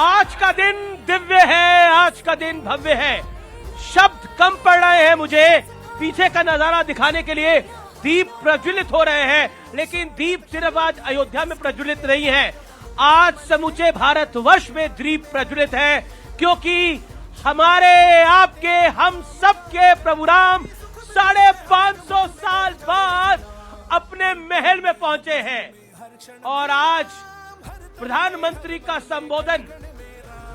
आज का दिन दिव्य है, आज का दिन भव्य है। शब्द कम पड़ रहे हैं मुझे पीछे का नजारा दिखाने के लिए। दीप प्रज्वलित हो रहे हैं, लेकिन दीप सिर्फ आज अयोध्या में प्रज्वलित नहीं है, आज समूचे भारतवर्ष में दीप प्रज्वलित है, क्योंकि हमारे आपके हम सबके प्रभु राम 550 साल बाद अपने महल में पहुंचे हैं। और आज प्रधानमंत्री का संबोधन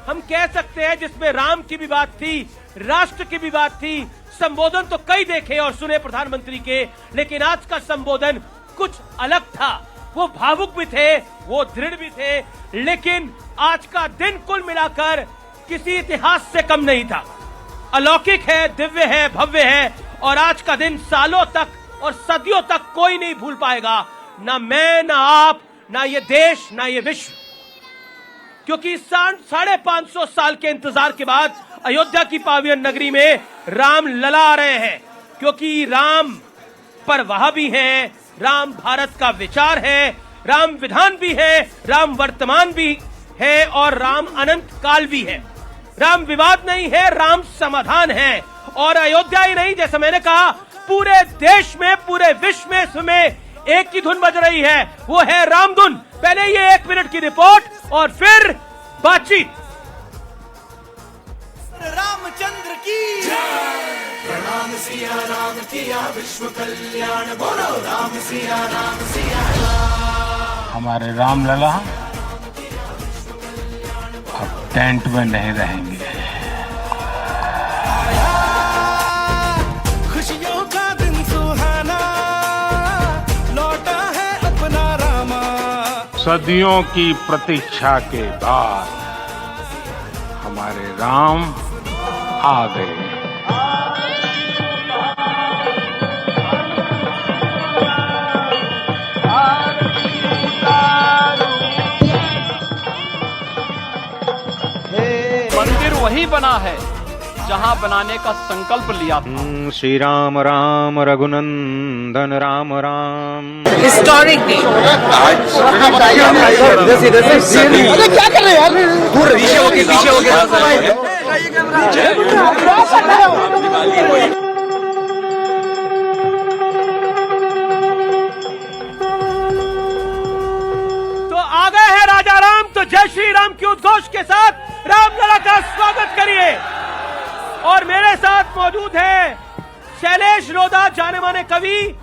हम कह सकते हैं जिसमें राम की भी बात थी, राष्ट्र की भी बात थी। संबोधन तो कई देखे और सुने प्रधानमंत्री के, लेकिन आज का संबोधन कुछ अलग था। वो भावुक भी थे, वो दृढ़ भी थे, लेकिन आज का दिन कुल मिलाकर किसी इतिहास से कम नहीं था। अलौकिक है, दिव्य है, भव्य है, और आज का दिन सालों तक और सदियों तक कोई नहीं भूल पाएगा, ना मैं, ना आप, ना ये देश, ना ये विश्व। क्योंकि 550 साल के इंतजार के बाद अयोध्या की पावन नगरी में राम लला आ रहे हैं, क्योंकि राम परवाह भी हैं, राम भारत का विचार है, राम विधान भी है, राम वर्तमान भी है, और राम अनंत काल भी है। राम विवाद नहीं है, राम समाधान है। और अयोध्या ही नहीं, जैसा मैंने कहा, पूरे देश में, पूरे विश्व में इस समय एक ही धुन बज रही है, वो है राम धुन। पहले ये 1 मिनट की रिपोर्ट और फिर बातचीत। रामचंद्र की प्रणाम सिया राम किया विश्व कल्याण, बोलो राम सिया राम। हमारे राम लला अब टेंट में नहीं रहेंगे। खुशियों का दिन सुहाना, लौटा है अपना रामा। सदियों की प्रतीक्षा के बाद हमारे राम आ गए। मंदिर वही बना है जहां बनाने का संकल्प लिया था। श्री राम राम रघुनंदन राम राम। Historic day. अरे क्या कर रहे हैं यार? पीछे हो गए। तो आ गए हैं राजा राम, तो जय श्री राम के उद्घोष के साथ रामलला का स्वागत करिए। और मेरे साथ मौजूद है शैलेश रोधा, जाने माने कवि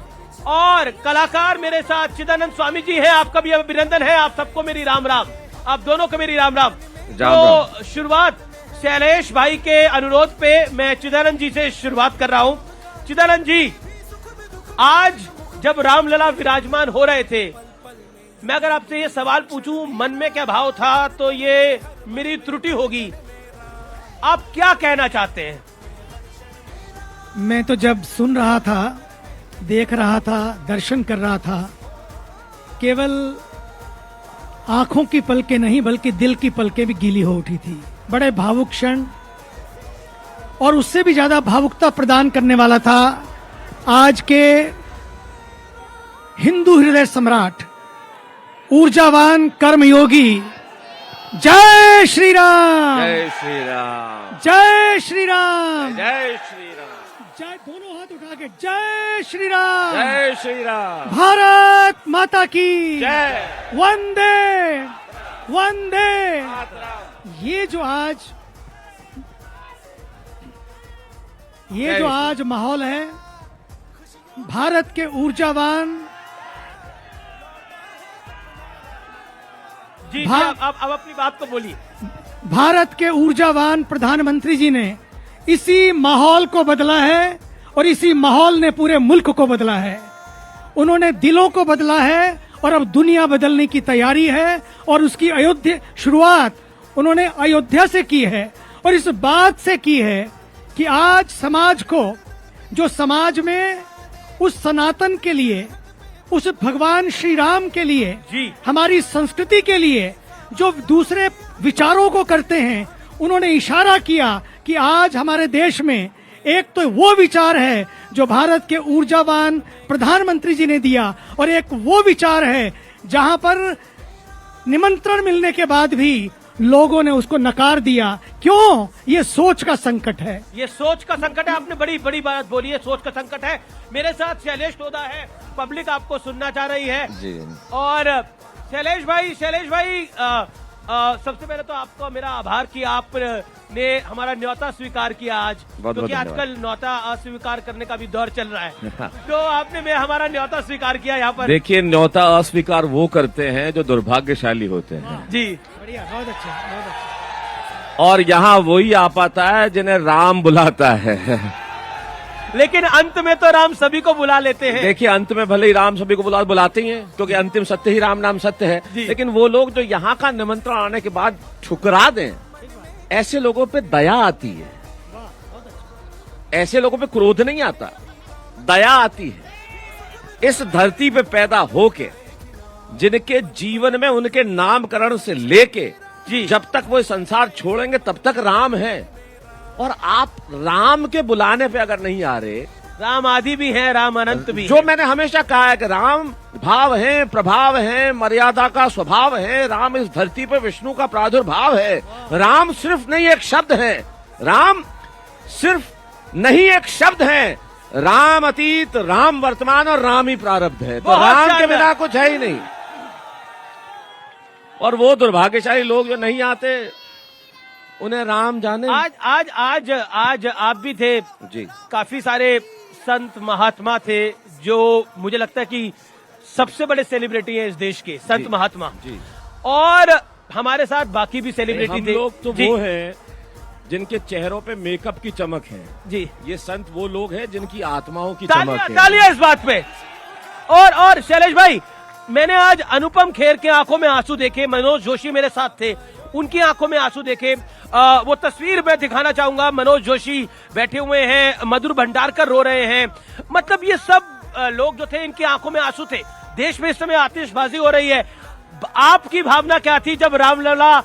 और कलाकार। मेरे साथ चिदानंद स्वामी जी हैं, आपका भी अभिनंदन है। आप सबको मेरी राम राम, आप दोनों को मेरी राम राम। तो शुरुआत शैलेश भाई के अनुरोध पे मैं चिदानंद जी से शुरुआत कर रहा हूं। चिदानंद जी, आज जब रामलला विराजमान हो रहे थे, मैं अगर आपसे ये सवाल पूछूं मन में क्या भाव था, तो ये मेरी त्रुटि होगी। आप क्या कहना चाहते हैं? मैं तो जब सुन रहा था, देख रहा था, दर्शन कर रहा था, केवल आंखों की पलकें नहीं बल्कि दिल की पलकें भी गीली हो उठी थी। बड़े भावुक क्षण, और उससे भी ज्यादा भावुकता प्रदान करने वाला था आज के हिंदू हृदय सम्राट, ऊर्जावान कर्मयोगी। जय श्री राम, जय श्री राम, जय श्री राम, जय श्री राम, जय। दोनों हाथ उठा के जय श्री राम, जय श्री राम। भारत माता की जय। वंदे वंदे। ये जो आज माहौल है, भारत के ऊर्जावान जी आप अपनी बात को बोलिए। भारत के ऊर्जावान प्रधानमंत्री जी ने इसी माहौल को बदला है, और इसी माहौल ने पूरे मुल्क को बदला है। उन्होंने दिलों को बदला है, और अब दुनिया बदलने की तैयारी है। और उसकी शुरुआत उन्होंने अयोध्या से की है, और इस बात से की है कि आज समाज को, जो समाज में उस सनातन के लिए, उस भगवान श्री राम के लिए, हमारी संस्कृति के लिए जो दूसरे विचारों को करते हैं, उन्होंने इशारा किया कि आज हमारे देश में एक तो वो विचार है जो भारत के ऊर्जावान प्रधानमंत्री जी ने दिया, और एक वो विचार है जहां पर निमंत्रण मिलने के बाद भी लोगों ने उसको नकार दिया। क्यों? ये सोच का संकट है। ये सोच का संकट है। आपने बड़ी बड़ी बात बोली है, सोच का संकट है। मेरे साथ शैलेश टोदा है, पब्लिक आपको सुनना चाह रही है। जी। और शैलेश भाई सबसे पहले तो आपको मेरा आभार कि आपने हमारा न्योता स्वीकार किया आज, क्योंकि आजकल न्योता अस्वीकार करने का भी दौर चल रहा है। तो आपने हमारा न्योता स्वीकार किया यहाँ पर। देखिए, न्योता अस्वीकार वो करते हैं जो दुर्भाग्यशाली होते हैं। जी, बढ़िया, बहुत अच्छा, बहुत अच्छा। और यहाँ वही आ पाता है जिन्हें राम बुलाता है। लेकिन अंत में तो राम सभी को बुला लेते हैं। देखिए, अंत में भले ही राम सभी को बुलाते ही हैं, क्योंकि अंतिम सत्य ही राम नाम सत्य है। जी। लेकिन वो लोग जो यहाँ का निमंत्रण आने के बाद ठुकरा दें, ऐसे लोगों पे दया आती है। ऐसे लोगों पे क्रोध नहीं आता, दया आती है। इस धरती पे पैदा होके जिनके जीवन में उनके नामकरण से लेके जब तक वो संसार छोड़ेंगे तब तक राम है। और आप राम के बुलाने पे अगर नहीं आ रहे, राम आदि भी है, राम अनंत भी जो है। मैंने हमेशा कहा है कि राम भाव है, प्रभाव है, मर्यादा का स्वभाव है। राम इस धरती पर विष्णु का प्रादुर्भाव है। राम सिर्फ नहीं एक शब्द है, राम सिर्फ नहीं एक शब्द है, राम अतीत, राम वर्तमान और राम ही प्रारब्ध है। तो बहुत राम के शानदार। बिना कुछ है ही नहीं। और वो दुर्भाग्यशाली लोग जो नहीं आते, उन्हें राम जाने। आज आप भी थे जी। काफी सारे संत महात्मा थे जो मुझे लगता है कि सबसे बड़े सेलिब्रिटी हैं इस देश के, संत महात्मा। जी। और हमारे साथ बाकी भी सेलिब्रिटी हम थे। लोग तो जी, वो हैं जिनके चेहरों पे मेकअप की चमक है। जी, ये संत वो लोग हैं जिनकी आत्माओं की चमक है। तालियां इस बात पे। और शैलेश भाई, मैंने आज अनुपम खेर के आंखों में आंसू देखे। मनोज जोशी मेरे साथ थे, उनकी आंखों में आंसू देखे। वो तस्वीर मैं दिखाना चाहूंगा। मनोज जोशी बैठे हुए हैं, मधुर भंडारकर रो रहे हैं। मतलब ये सब लोग जो थे, इनकी आंखों में आंसू थे। देश में इस समय आतिशबाजी हो रही है। आपकी भावना क्या थी जब रामलला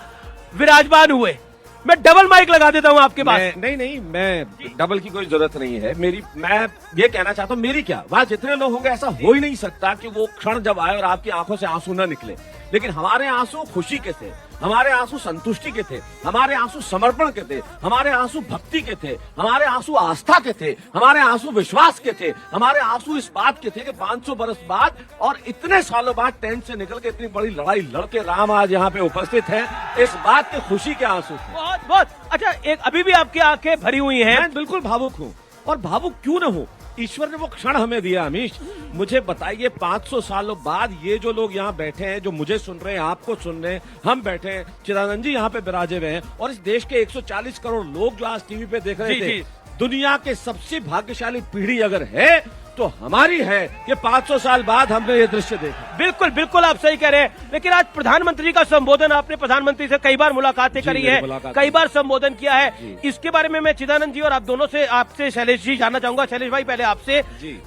विराजमान हुए? मैं डबल माइक लगा देता हूं आपके पास। नहीं, मैं डबल की कोई जरूरत नहीं है। मैं ये कहना चाहता हूँ, मेरी क्या, वहां जितने लोग होंगे ऐसा हो ही नहीं सकता कि वो क्षण जब आए और आपकी आंखों से आंसू न निकले। लेकिन हमारे आंसू खुशी के थे, हमारे आंसू संतुष्टि के थे, हमारे आंसू समर्पण के थे, हमारे आंसू भक्ति के थे, हमारे आंसू आस्था के थे, हमारे आंसू विश्वास के थे, हमारे आंसू इस बात के थे कि 500 बरस बाद और इतने सालों बाद टेंट से निकल के इतनी बड़ी लड़ाई लड़के राम आज यहाँ पे उपस्थित हैं। इस बात के खुशी के आंसू थे। बहुत अच्छा। एक अभी भी आपकी आंखें भरी हुई हैं। मैं बिल्कुल भावुक हूँ, और भावुक क्यों न हो, ईश्वर ने वो क्षण हमें दिया। अमीश, मुझे बताइए, 500 सालों बाद ये जो लोग यहाँ बैठे हैं, जो मुझे सुन रहे हैं, आपको सुन रहे हैं, हम बैठे हैं, चिदानंद जी यहाँ पे विराजे हुए हैं, और इस देश के 140 करोड़ लोग जो आज टीवी पे देख रहे थे, दुनिया के सबसे भाग्यशाली पीढ़ी अगर है तो हमारी है कि 500 साल बाद हमने ये दृश्य देखा। बिल्कुल बिल्कुल, आप सही कह रहे हैं। लेकिन आज प्रधानमंत्री का संबोधन, आपने प्रधानमंत्री से कई बार मुलाकातें करी है, कई बार संबोधन किया है। इसके बारे में मैं चिदानंद जी और आप दोनों से, आपसे शैलेश जी जानना चाहूंगा। शैलेश भाई, पहले आपसे,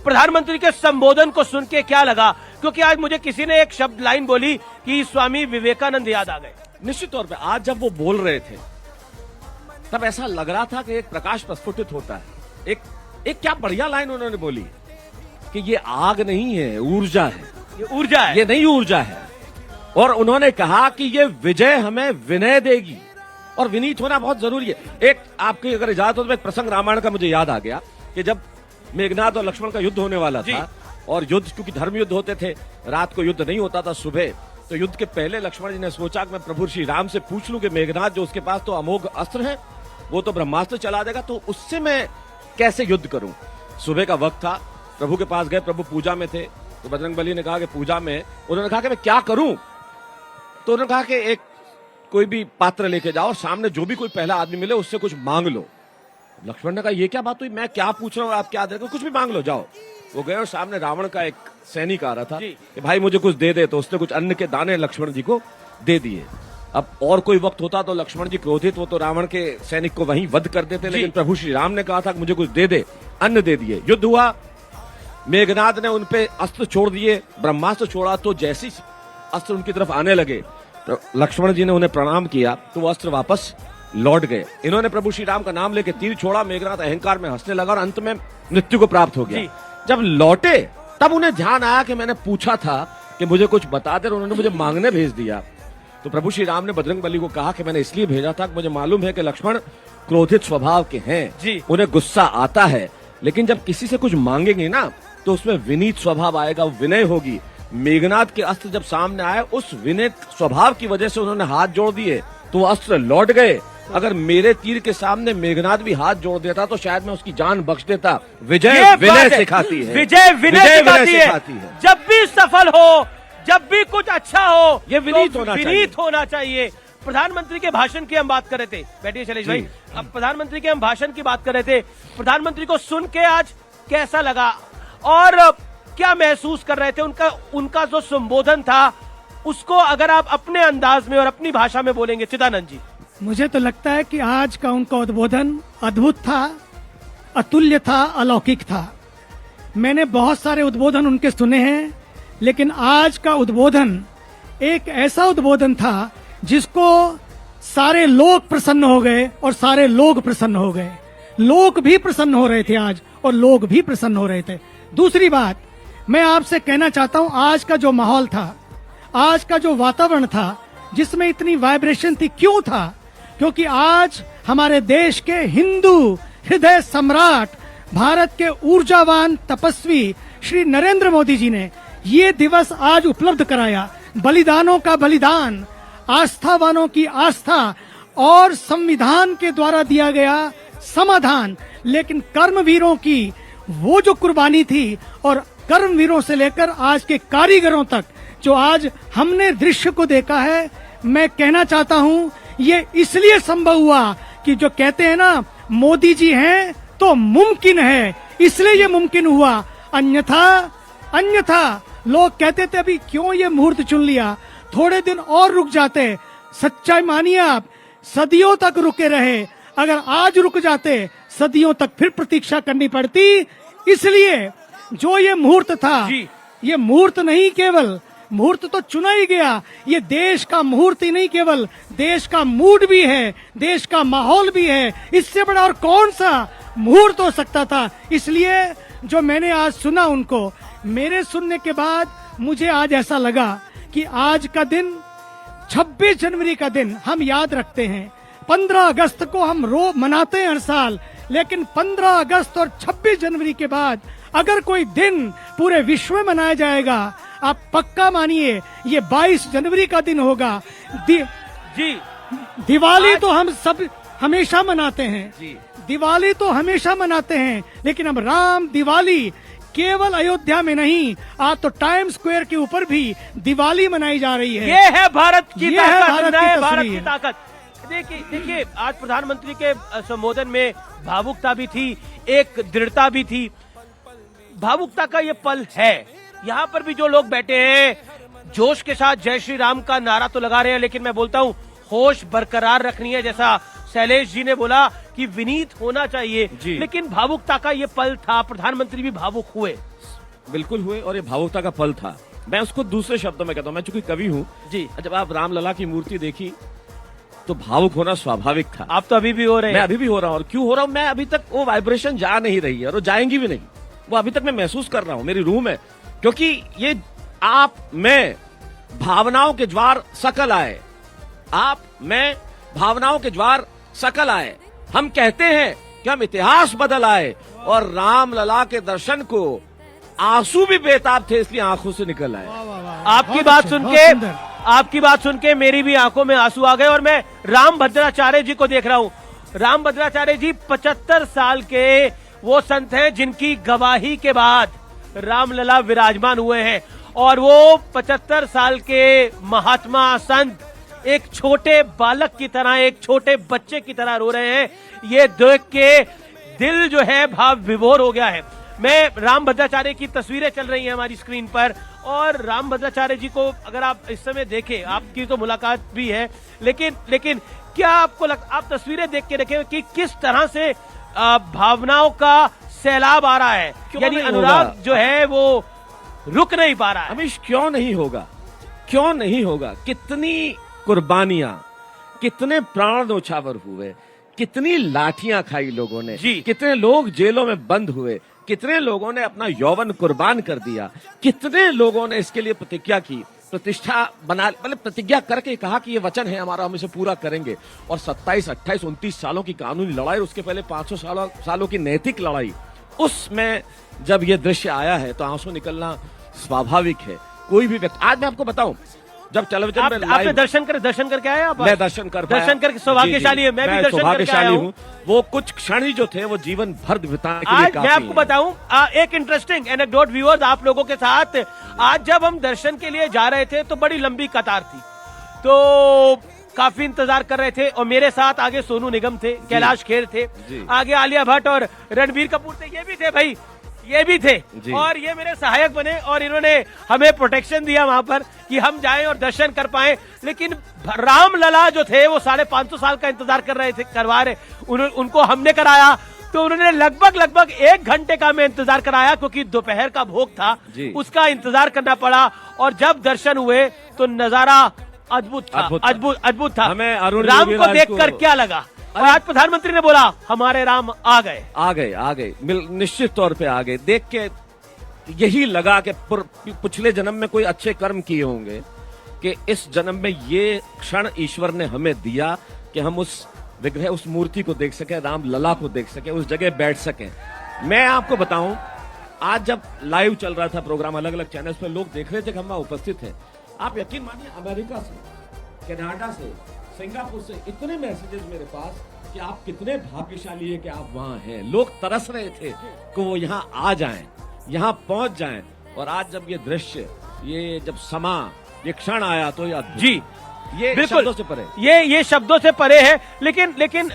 प्रधानमंत्री के संबोधन को सुन के क्या लगा? क्योंकि आज मुझे किसी ने एक शब्द लाइन बोली कि स्वामी विवेकानंद याद आ गए। निश्चित तौर पर आज जब वो बोल रहे थे तब ऐसा लग रहा था कि एक प्रकाश प्रस्फुटित होता है। एक क्या बढ़िया लाइन उन्होंने बोली कि ये आग नहीं है, ऊर्जा है। ये ऊर्जा है, ये नई ऊर्जा है। और उन्होंने कहा कि ये विजय हमें विनय देगी, और विनीत होना बहुत जरूरी है। एक आपकी अगर इजाजत हो तो एक प्रसंग रामायण का मुझे याद आ गया कि जब मेघनाद और लक्ष्मण का युद्ध होने वाला था, और युद्ध क्योंकि धर्म युद्ध होते थे, रात को युद्ध नहीं होता था, सुबह, तो युद्ध के पहले लक्ष्मण जी ने सोचा कि मैं प्रभु श्री राम से पूछ लूं कि मेघनाद जो उसके पास तो अमोघ अस्त्र है, वो तो ब्रह्मास्त्र चला देगा, तो उससे मैं कैसे युद्ध करूं। सुबह का वक्त था, प्रभु के पास गए, प्रभु पूजा में थे, तो बजरंगबली ने कहा कि पूजा में, उन्होंने कहा कि मैं क्या करूं, तो उन्होंने कहा कि एक कोई भी पात्र लेके जाओ और सामने जो भी कोई पहला आदमी मिले उससे कुछ मांग लो। लक्ष्मण ने कहा ये क्या बात हुई, मैं क्या पूछ रहा हूँ, आप क्या दे रहे हो, कुछ भी मांग लो, जाओ। वो गए और सामने रावण का एक सैनिक आ रहा था कि भाई मुझे कुछ दे दे, तो उसने कुछ अन्न के दाने लक्ष्मण जी को दे दिए। अब और कोई वक्त होता तो लक्ष्मण जी क्रोधित, वो तो रावण के सैनिक को वहीं वध कर देते, लेकिन प्रभु श्री राम ने कहा था कि मुझे कुछ दे दे, अन्न दे दिए। युद्ध हुआ, मेघनाद ने उनपे अस्त्र छोड़ दिए, ब्रह्मास्त्र छोड़ा, तो जैसे ही अस्त्र उनकी तरफ आने लगे, लक्ष्मण जी ने उन्हें प्रणाम किया, तो वो अस्त्र वापस लौट गए। इन्होंने प्रभु श्री राम का नाम लेके तीर छोड़ा, मेघनाद अहंकार में हंसने लगा और अंत में मृत्यु को प्राप्त हो गया। जब लौटे तब उन्हें ध्यान आया कि मैंने पूछा था कि मुझे कुछ बता दे, उन्होंने मुझे मांगने भेज दिया। तो प्रभु श्री राम ने बजरंग बली को कहा कि मैंने इसलिए भेजा था कि मुझे मालूम है कि लक्ष्मण क्रोधित स्वभाव के हैं जी। उन्हें गुस्सा आता है, लेकिन जब किसी से कुछ मांगेंगे ना तो उसमें विनीत स्वभाव आएगा, विनय होगी। मेघनाद के अस्त्र जब सामने आए उस विनय स्वभाव की वजह से उन्होंने हाथ जोड़ दिए तो वो अस्त्र लौट गए। अगर मेरे तीर के सामने मेघनाद भी हाथ जोड़ देता तो शायद मैं उसकी जान बख्श देता। विजय ये विनय बात है। सिखाती है, विजय विनय सिखाती सिखाती है। जब भी सफल हो, जब भी कुछ अच्छा हो, ये विनीत तो होना विनीत होना चाहिए। प्रधानमंत्री के भाषण की हम बात कर रहे थे, बैठिए शैलेश भाई। अब प्रधानमंत्री के हम भाषण की बात कर रहे थे। प्रधानमंत्री को सुन के आज कैसा लगा और क्या महसूस कर रहे थे? उनका जो संबोधन था उसको अगर आप अपने अंदाज में और अपनी भाषा में बोलेंगे, चिदानंद जी। मुझे तो लगता है कि आज का उनका उद्बोधन अद्भुत था, अतुल्य था, अलौकिक था। मैंने बहुत सारे उद्बोधन उनके सुने हैं, लेकिन आज का उद्बोधन एक ऐसा उद्बोधन था जिसको सारे लोग प्रसन्न हो गए और सारे लोग प्रसन्न हो गए। लोग भी प्रसन्न हो रहे थे आज और लोग भी प्रसन्न हो रहे थे। दूसरी बात मैं आपसे कहना चाहता हूं, आज का जो माहौल था, आज का जो वातावरण था जिसमें इतनी वाइब्रेशन थी, क्यों था? क्योंकि आज हमारे देश के हिंदू हृदय सम्राट, भारत के ऊर्जावान तपस्वी श्री नरेंद्र मोदी जी ने ये दिवस आज उपलब्ध कराया। बलिदानों का बलिदान, आस्थावानों की आस्था और संविधान के द्वारा दिया गया समाधान, लेकिन कर्मवीरों की वो जो कुर्बानी थी और कर्मवीरों से लेकर आज के कारीगरों तक जो आज हमने दृश्य को देखा है, मैं कहना चाहता हूं ये इसलिए संभव हुआ कि जो कहते हैं ना मोदी जी हैं तो मुमकिन है, इसलिए ये मुमकिन हुआ। अन्यथा लोग कहते थे अभी क्यों ये मुहूर्त चुन लिया, थोड़े दिन और रुक जाते। सच्चाई मानिए आप, सदियों तक रुके रहे। अगर आज रुक जाते सदियों तक फिर प्रतीक्षा करनी पड़ती। इसलिए जो ये मुहूर्त था, ये मुहूर्त नहीं केवल मुहूर्त तो चुना ही गया, ये देश का मुहूर्त ही नहीं केवल देश का मूड भी है, देश का माहौल भी है। इससे बड़ा और कौन सा मुहूर्त हो सकता था? इसलिए जो मैंने आज सुना उनको, मेरे सुनने के बाद मुझे आज ऐसा लगा कि आज का दिन 26 जनवरी का दिन हम याद रखते हैं। 15 अगस्त को हम मनाते हैं हर साल, लेकिन 15 अगस्त और 26 जनवरी के बाद अगर कोई दिन पूरे विश्व में मनाया जाएगा, आप पक्का मानिए ये 22 जनवरी का दिन होगा। जी, दिवाली तो हम सब हमेशा मनाते हैं, दिवाली तो हमेशा मनाते हैं, लेकिन अब राम दिवाली केवल अयोध्या में नहीं, आज तो टाइम स्क्वायर के ऊपर भी दिवाली मनाई जा रही है। ये है भारत की ये है ताकत, भारत की तस्वीर। ताकत। देखिए आज प्रधानमंत्री के संबोधन में भावुकता भी थी, एक दृढ़ता भी थी। भावुकता का ये पल है। यहाँ पर भी जो लोग बैठे हैं जोश के साथ जय श्री राम का नारा तो लगा रहे हैं, लेकिन मैं बोलता हूँ होश बरकरार रखनी है। जैसा शैलेश जी ने बोला कि विनीत होना चाहिए, लेकिन भावुकता का ये पल था। प्रधानमंत्री भी भावुक हुए, बिल्कुल हुए, और ये भावुकता का पल था। मैं उसको दूसरे शब्दों में कहता हूँ, मैं चूंकि कवि हूँ जी, जब आप रामलला की मूर्ति देखी तो भावुक होना स्वाभाविक था। आप तो अभी भी हो रहे हैं। मैं अभी भी हो रहा हूँ, और क्यों हो रहा हूँ? मैं अभी तक वो वाइब्रेशन जा नहीं रही है और वो जाएंगी भी नहीं। वो अभी तक मैं महसूस कर रहा हूँ, मेरी रूह में, क्योंकि ये आप मैं भावनाओं के ज्वार सकल आए, आप मैं भावनाओं के ज्वार सकल आए। हम कहते हैं कि हम इतिहास बदल आए, और रामलला के दर्शन को आंसू भी बेताब थे इसलिए आंखों से निकल आए। आपकी बात सुन के मेरी भी आंखों में आंसू आ गए, और मैं राम भद्राचार्य जी को देख रहा हूँ। राम भद्राचार्य जी 75 साल के वो संत हैं जिनकी गवाही के बाद रामलला विराजमान हुए हैं, और वो 75 साल के महात्मा संत एक छोटे बालक की तरह, एक छोटे बच्चे की तरह रो रहे हैं। ये देख के दिल जो है भाव विभोर हो गया है। मैं राम भद्राचार्य की तस्वीरें चल रही हैं हमारी स्क्रीन पर, और राम भद्राचार्य जी को अगर आप इस समय देखें, आपकी तो मुलाकात भी है, लेकिन क्या आपको आप तस्वीरें देख के देखें कि किस तरह से भावनाओं का सैलाब आ रहा है, यानी अनुराग जो है वो रुक नहीं पा रहा है। अमीश, क्यों नहीं होगा? क्यों नहीं होगा? कितनी कुर्बानियां, कितने प्राण न्योछावर हुए, कितनी लाठियां खाई लोगों ने, कितने लोग जेलों में बंद हुए, कितने लोगों ने अपना यौवन कुर्बान कर दिया, कितने लोगों ने इसके लिए प्रतिज्ञा की प्रतिष्ठा बना, मतलब प्रतिज्ञा करके कहा कि ये वचन है हमारा, हम इसे पूरा करेंगे। और 27, 28, 29 सालों की कानूनी लड़ाई, उसके पहले 500 सालों की नैतिक लड़ाई, उसमें जब ये दृश्य आया है तो आंसू निकलना स्वाभाविक है। कोई भी व्यक्ति, आज मैं आपको बताऊं, जब टेलीविजन में आपने दर्शन करके आए आप? मैं दर्शन करके सौभाग्यशाली है, मैं भी दर्शन करके आया हूँ। वो कुछ क्षण ही जो थे वो जीवन भर बिताने के लिए आज मैं आपको बताऊं एक इंटरेस्टिंग एनेक्डोट व्यूअर्स आप लोगों के साथ। आज जब हम दर्शन के लिए जा रहे थे तो बड़ी लंबी कतार थी, तो काफी इंतजार कर रहे थे, और मेरे साथ आगे सोनू निगम थे, कैलाश खेर थे, आगे आलिया भट्ट और रणबीर कपूर थे, ये भी थे भाई, ये भी थे, और ये मेरे सहायक बने, और इन्होंने हमें प्रोटेक्शन दिया वहां पर कि हम जाएं और दर्शन कर पाएं। लेकिन रामलला जो थे वो 550 साल का इंतजार कर रहे थे, करवा रहे, उनको हमने कराया, तो उन्होंने लगभग 1 घंटे का मैं इंतजार कराया, क्योंकि दोपहर का भोग था, उसका इंतजार करना पड़ा। और जब दर्शन हुए तो नजारा अद्भुत था। हमें अरुण राम को देखकर क्या लगा? और आज प्रधानमंत्री ने बोला हमारे राम आ गए। निश्चित तौर पे आ गए। देख के यही लगा कि पिछले जन्म में कोई अच्छे कर्म किए होंगे कि इस जन्म में ये क्षण ईश्वर ने हमें दिया कि हम उस विग्रह, उस मूर्ति को देख सके, राम लला को देख सके, उस जगह बैठ सके। मैं आपको बताऊं, आज जब लाइव चल रहा था प्रोग्राम अलग अलग चैनल्स पे, लोग देख रहे थे कि हम वहां उपस्थित हैं। आप यकीन मानिए, अमेरिका से, कनाडा से, सिंगापुर से इतने मैसेजेस मेरे पास कि आप कितने भाग्यशाली हैं कि आप वहां हैं। लोग तरस रहे थे कि वो यहाँ आ जाएं, यहाँ पहुंच जाएं। और आज जब ये दृश्य, ये जब समा, ये क्षण आया तो ये जी, ये शब्दों से परे, ये शब्दों से परे है। लेकिन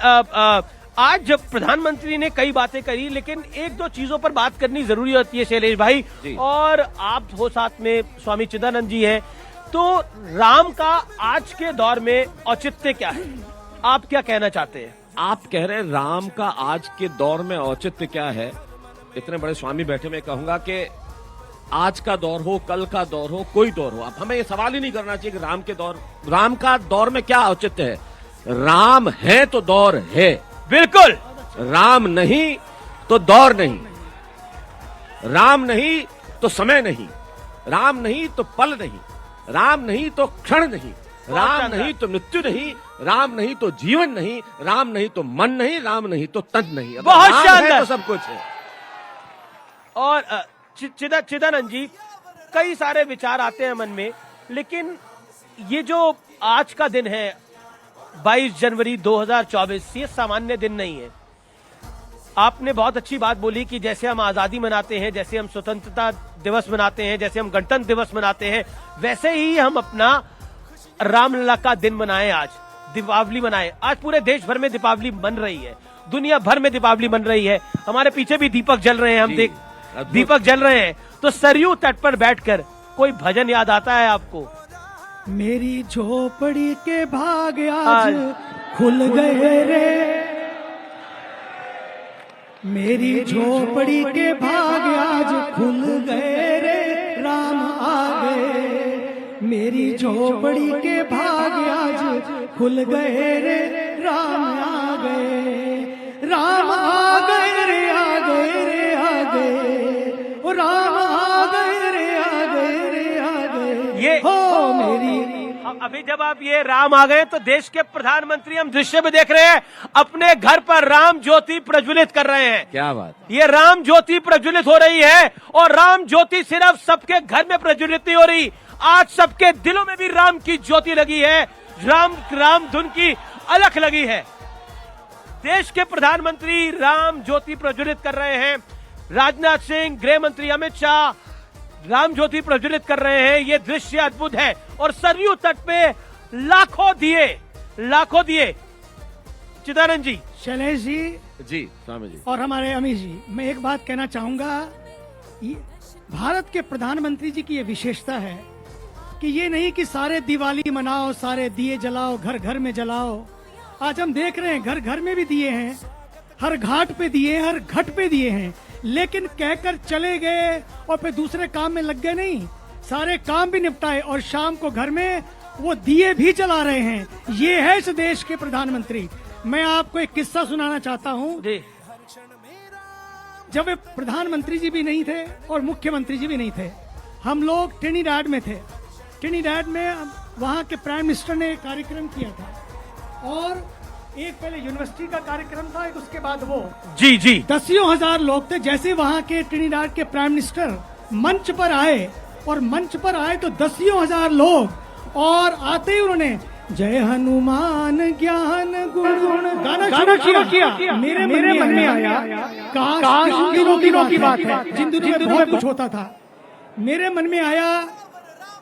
आज जब प्रधानमंत्री ने कई बातें करी, लेकिन 1-2 चीजों पर बात करनी जरूरी होती है शैलेश भाई, और आप हो साथ में, स्वामी चिदानंद जी है, तो राम का आज के दौर में औचित्य क्या है? आप क्या कहना चाहते हैं? आप कह रहे हैं राम का आज के दौर में औचित्य क्या है? इतने बड़े स्वामी बैठे, मैं कहूंगा कि आज का दौर हो, कल का दौर हो, कोई दौर हो, आप हमें ये सवाल ही नहीं करना चाहिए कि राम का दौर में क्या औचित्य है। राम है तो दौर है, बिल्कुल। राम नहीं तो दौर नहीं, राम नहीं तो समय नहीं, राम नहीं तो पल नहीं, राम नहीं तो क्षण नहीं, राम नहीं तो मृत्यु नहीं, राम नहीं तो जीवन नहीं, राम नहीं तो मन नहीं, राम नहीं तो तन नहीं। बहुत शानदार, तो सब कुछ है। और चिदानंद जी, कई सारे विचार आते हैं मन में, लेकिन ये जो आज का दिन है 22 जनवरी 2024, ये सामान्य दिन नहीं है। आपने बहुत अच्छी बात बोली कि जैसे हम आजादी मनाते हैं, जैसे हम स्वतंत्रता दिवस मनाते हैं, जैसे हम गणतंत्र दिवस मनाते हैं, वैसे ही हम अपना रामलला का दिन मनाएं, आज दीपावली मनाएं। आज पूरे देश भर में दीपावली बन रही है, दुनिया भर में दीपावली बन रही है। हमारे पीछे भी दीपक जल रहे हैं, हम देख दीपक जल रहे हैं। तो सरयू तट पर बैठकर कोई भजन याद आता है आपको? मेरी झोपड़ी के भाग आज खुल गए रे, मेरी झोपड़ी के भाग आज खुल गए रे, राम आ गए। मेरी झोपड़ी के भाग आज खुल गए रे, राम आ गए। राम आ गए रे, आ गए रे, आ गए। ओ राम आ गए रे, आ गए रे, आ गए। ये हो मेरी, अभी जब आप ये राम आ गए तो देश के प्रधानमंत्री हम दृश्य में देख रहे हैं, अपने घर पर राम ज्योति प्रज्वलित कर रहे हैं। क्या बात, ये राम ज्योति प्रज्वलित हो रही है, और राम ज्योति सिर्फ सबके घर में प्रज्वलित नहीं हो रही, आज सबके दिलों में भी राम की ज्योति लगी है, राम धुन की अलख लगी है। देश के प्रधानमंत्री राम ज्योति प्रज्वलित कर रहे हैं, राजनाथ सिंह, गृह मंत्री अमित शाह राम ज्योति प्रज्वलित कर रहे हैं। ये दृश्य अद्भुत है, और सरयू तट पे लाखों दिए। चिदानंद जी, शैलेश जी, स्वामी जी, और हमारे अमीर जी, मैं एक बात कहना चाहूंगा, भारत के प्रधानमंत्री जी की ये विशेषता है कि ये नहीं कि सारे दिवाली मनाओ, सारे दिए जलाओ, घर घर में जलाओ। आज हम देख रहे हैं घर घर में भी दिए हैं, हर घाट पे दिए, हर घट पे दिए हैं, लेकिन कहकर चले गए और फिर दूसरे काम में लग गए नहीं, सारे काम भी निपटाए और शाम को घर में वो दिए भी जला रहे हैं। ये है इस देश के प्रधानमंत्री। मैं आपको एक किस्सा सुनाना चाहता हूँ। जब वे प्रधानमंत्री जी भी नहीं थे और मुख्यमंत्री जी भी नहीं थे, हम लोग ट्रिनिडाड में थे, ट्रिनिडाड में वहाँ के प्राइम मिनिस्टर ने एक कार्यक्रम किया था, और एक पहले यूनिवर्सिटी का कार्यक्रम था, एक उसके बाद वो जी जी दसियों हजार लोग थे। जैसे वहाँ के ट्रिनिडाड के प्राइम मिनिस्टर मंच पर आए, और मंच पर आए तो दसियों हजार लोग, और आते ही उन्होंने जय हनुमान ज्ञान गुण गाना शुरू किया। मेरे मन में आया काश जिन की बात है, जिन दिनों में बहुत कुछ होता था। मेरे मन में आया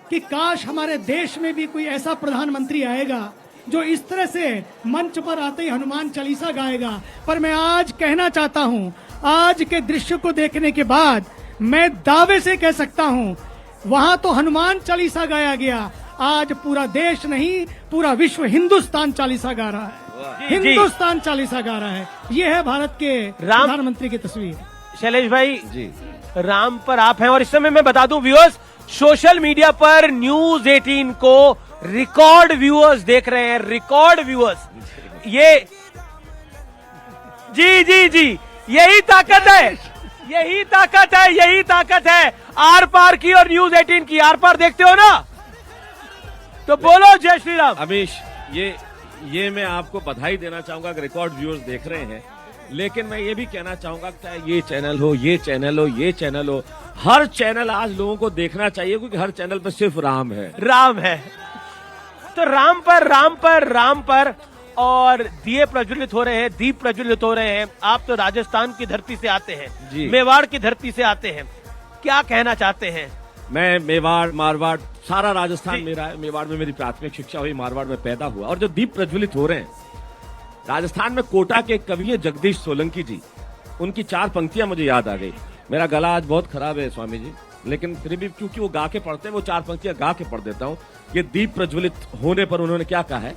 कि काश हमारे देश में भी कोई ऐसा प्रधानमंत्री आएगा जो इस तरह से मंच पर आते ही हनुमान चालीसा गाएगा। पर मैं आज कहना चाहता हूं, आज के दृश्य को देखने के बाद मैं दावे से कह सकता हूं, वहां तो हनुमान चालीसा गाया गया, आज पूरा देश नहीं पूरा विश्व हिंदुस्तान चालीसा गा रहा है। जी, जी। हिंदुस्तान चालीसा गा रहा है। ये है भारत के प्रधानमंत्री की तस्वीर। शैलेश भाई जी, राम पर आप हैं, और इस समय मैं बता दूं व्यूअर्स, सोशल मीडिया पर न्यूज 18 को रिकॉर्ड व्यूअर्स देख रहे हैं, रिकॉर्ड व्यूअर्स। ये जी जी जी, यही ताकत है, यही ताकत है, यही ताकत है आर पार की और न्यूज 18 की। आर पार देखते हो ना, तो बोलो जय श्री राम। अमीश, ये मैं आपको बधाई देना चाहूंगा कि रिकॉर्ड व्यूअर्स देख रहे हैं, लेकिन मैं ये भी कहना चाहूंगा कि चाहे ये चैनल हो, ये चैनल हो, ये चैनल हो, हर चैनल आज लोगों को देखना चाहिए, क्योंकि हर चैनल पर सिर्फ राम है, राम है। तो राम पर राम पर राम पर और दिए प्रज्वलित हो रहे हैं, दीप प्रज्वलित हो रहे हैं। आप तो राजस्थान की धरती से आते हैं, जी। मेवाड़ की धरती से आते हैं, क्या कहना चाहते हैं? मैं मेवाड़, मारवाड़, सारा राजस्थान मेरा है। मेवाड़ में मेरी प्राथमिक शिक्षा हुई, मारवाड़ में पैदा हुआ, और जो दीप प्रज्वलित हो रहे हैं, राजस्थान में कोटा के कवि हैं जगदीश सोलंकी जी, उनकी 4 पंक्तियां मुझे याद आ गई। मेरा गला आज बहुत खराब है स्वामी जी, लेकिन फिर भी क्योंकि वो गा के पढ़ते हैं, वो 4 पंक्तियां गा के पढ़ देता हूँ। ये दीप प्रज्वलित होने पर उन्होंने क्या कहा है?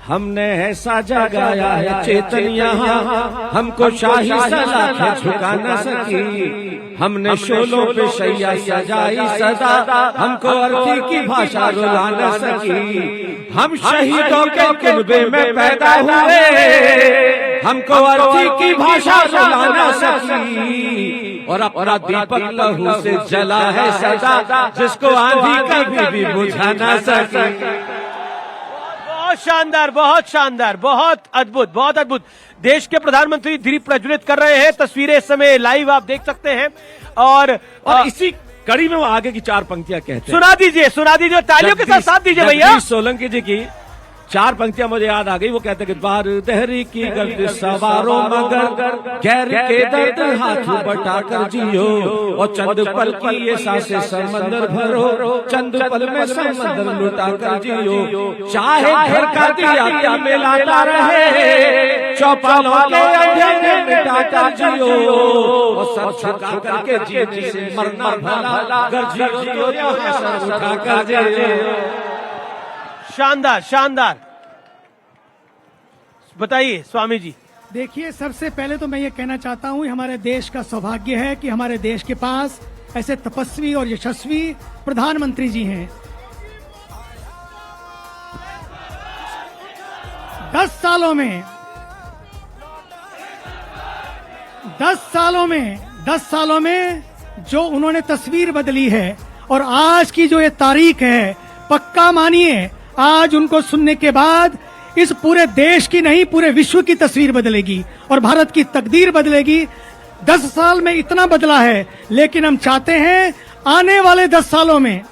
हमने ऐसा जगाया है चेतन यहाँ, हमको शाही सलाखें झुका न सकी, हमने शोलों पे शैया सजाई सदा, हमको अर्थी की भाषा रुला न सकी, हम शहीदों के कुनबे में पैदा हुए, हमको अर्थी की भाषा रुला न सकी, और अपना दीपक लहू से जला है सदा, जिसको आंधी कभी भी बुझा न सकी। बहुत शानदार, बहुत शानदार, बहुत अद्भुत, बहुत अद्भुत। देश के प्रधानमंत्री दीप प्रज्वलित कर रहे हैं, तस्वीरें इस समय लाइव आप देख सकते हैं, और इसी कड़ी में वो आगे की 4 पंक्तियां कहते हैं। सुना दीजिए, तालियों के साथ साथ दीजिए भैया। जगदीश सोलंकी जी की 4 पंक्तियां मुझे याद आ गई। वो कहते हैं कि बार दहरी की गर्द सवारों मगर, गैर के दर्द हाथ बटा कर जियो, और चंद पल की ये सांसें समंदर भरो, चंद पल में समंदर लुटा कर जियो, चाहे घर का दिया मिलाता रहे, चौपालों के अंधेरे मिटा कर जियो, और सर झुका करके जीने से मरना भला, गर जियो तो सर उठा कर जियो। शानदार, शानदार। बताइए स्वामी जी। देखिए, सबसे पहले तो मैं ये कहना चाहता हूँ, हमारे देश का सौभाग्य है कि हमारे देश के पास ऐसे तपस्वी और यशस्वी प्रधानमंत्री जी हैं। 10 सालों में जो उन्होंने तस्वीर बदली है, और आज की जो ये तारीख है, पक्का मानिए आज उनको सुनने के बाद इस पूरे देश की नहीं पूरे विश्व की तस्वीर बदलेगी और भारत की तकदीर बदलेगी। 10 साल में इतना बदला है, लेकिन हम चाहते हैं आने वाले 10 सालों में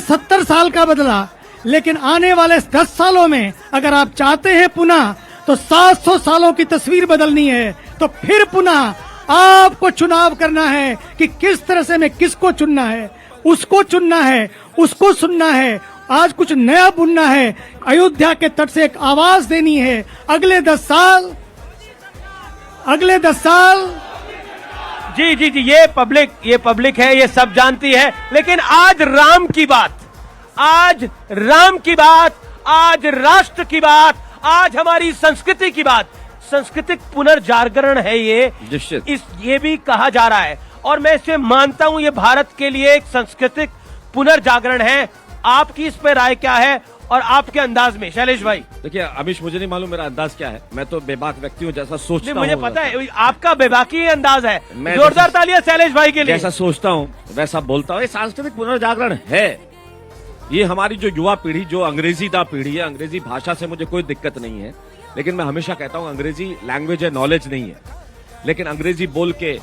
70 साल का बदला, लेकिन आने वाले 10 सालों में अगर आप चाहते हैं पुनः तो 700 सालों की तस्वीर बदलनी है, तो फिर पुनः आपको चुनाव करना है कि किस तरह से मैं किसको चुनना है, उसको चुनना है, उसको सुनना है, आज कुछ नया बुनना है, अयोध्या के तट से एक आवाज देनी है। अगले 10 साल जी, ये पब्लिक है, ये सब जानती है, लेकिन आज राम की बात, आज राष्ट्र की बात, आज हमारी संस्कृति की बात, सांस्कृतिक पुनर्जागरण है ये भी कहा जा रहा है, और मैं इसे मानता हूं, ये भारत के लिए एक सांस्कृतिक पुनर्जागरण है। आपकी इस पे राय क्या है? और आपके अंदाज में, शैलेश भाई? देखिए अमीश, मुझे नहीं मालूम मेरा अंदाज क्या है, मैं तो बेबाक व्यक्ति हूँ, जैसा सोचता नहीं, हूँ मुझे पता है आपका बेबाकी अंदाज है। मैं जोरदार तालियां शैलेश भाई के लिए। जैसा सोचता हूँ वैसा बोलता हूँ। ये सांस्कृतिक पुनर्जागरण है। ये हमारी जो युवा पीढ़ी, जो अंग्रेजीदा पीढ़ी है, अंग्रेजी भाषा से मुझे कोई दिक्कत नहीं है, लेकिन मैं हमेशा कहता हूँ अंग्रेजी लैंग्वेज है, नॉलेज नहीं है। लेकिन अंग्रेजी बोल के